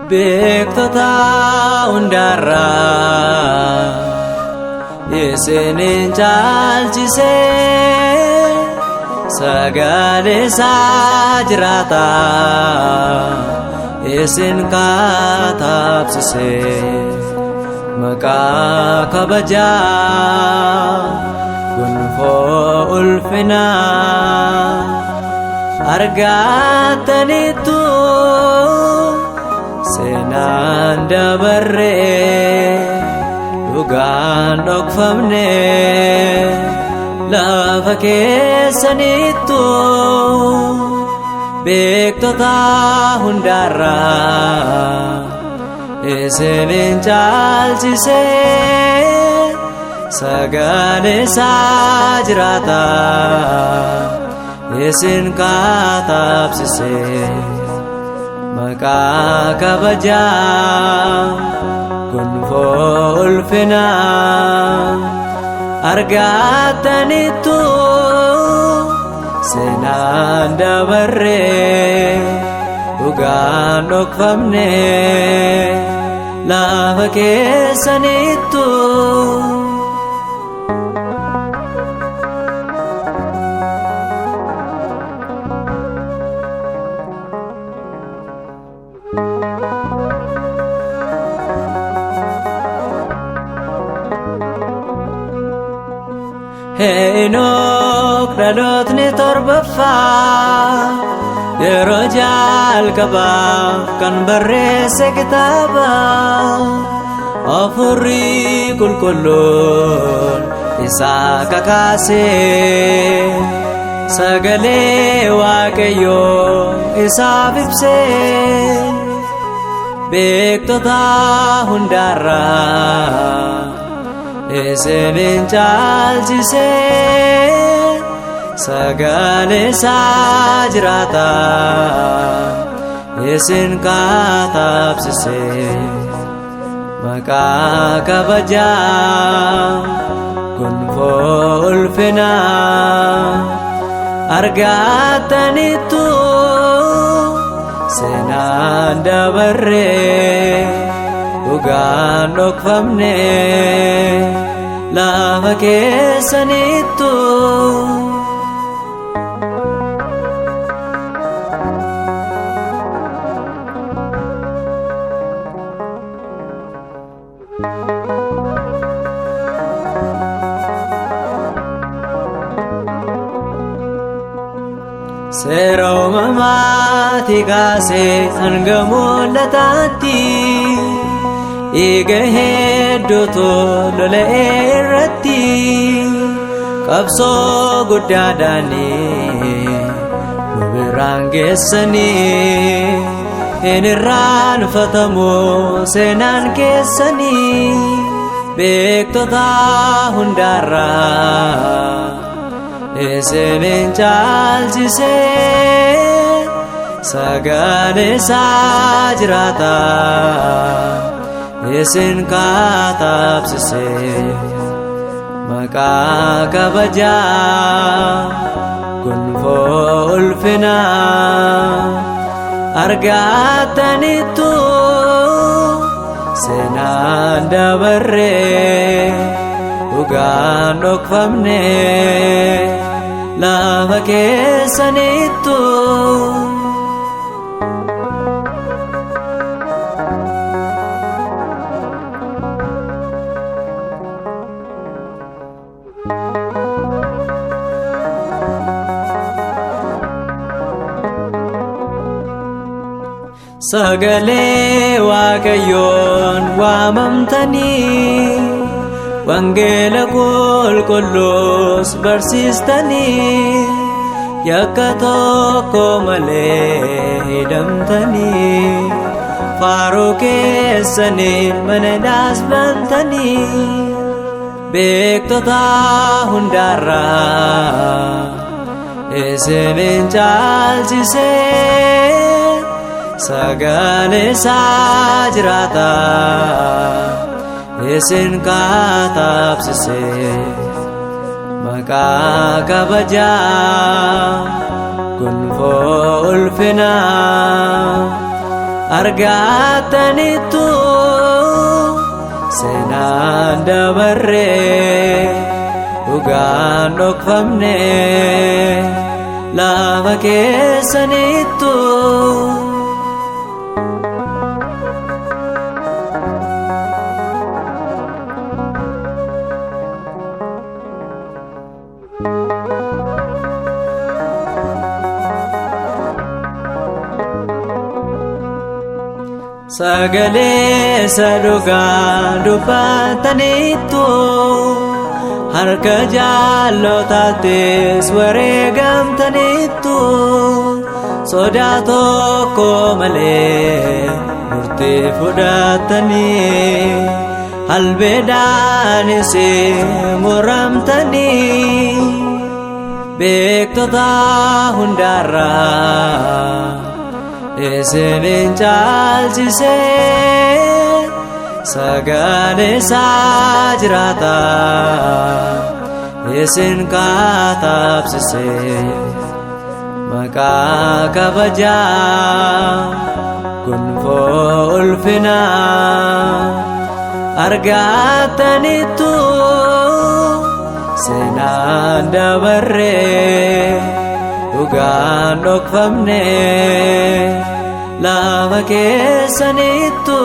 Beektota hundarraa isinin caalchisee sagalee isaa jiraata isin katabsisee maqaa kabajaa gonfoo ulfinaa argatanitu seenaan dabarree dhugaan dhokfamne lafa keessanittu beektota hundarraa isinin caalchisee sagalee isaa jiraata isin katabsisee maqaa kabajaa gonfoo ulfinaa argatanitu seenaan dabarree dhugaan dhokfamne lafa keessanittu Enook dhalootni torbaffaa yeroo jalqabaaf kan barreesse kitaaba Hafuurri qulqulluun isaa kakaasee sagalee Waaqayyoo isaaf ibsee beektota hundarraa isinin caalchisee sagalee isaa jiraata isin katabsisee maqaa kabajaa gonfoo ulfinaa argatanitu seenaan dabarree dhugaan dhokfamne lafa keessanittu seera uumamaatii kaasee hanga mul'ataatti dhiiga hedduutu lola'ee irratti qabsoo guddaadhaan nu biraan geessanii hin irraanfatamu seenaan keessanii beektota hundarraa isinin caalchisee sagalee isaa jiraata isin katabsisee maqaa kabajaa gonfoo ulfinaa argatanitu seenaan dabarree dhugaan dhokfamne lafa keessanittu sagalee Waaqayyoon waamamtanii wangeela qulqulluus barsiistanii yakka tokko malee hidhamtanii faaruu keessaniin mana dhaabbattanii beektota hundaarraa isinin caalchisee sagalee isaa jiraata isin katabsisee maqaa kabajaa gonfoo ulfinaa argattaniittu seenaan dabarree dhugaan dhokfamne lafa keessaniittu. Sagalee dhugaa dubbataniittu harka jaallotaattis wareegamtaniittu sodaa tokko malee murtii fudhattanii halbeedhaanis muramtanii beektota hundaarraa isinin caalchisee sagalee isaa jiraata isin katabsisee maqaa kabajaa gonfoo ulfinaa argattaniittu seenaan dabarree dhugaan dhokfamne lafa keessaniittu.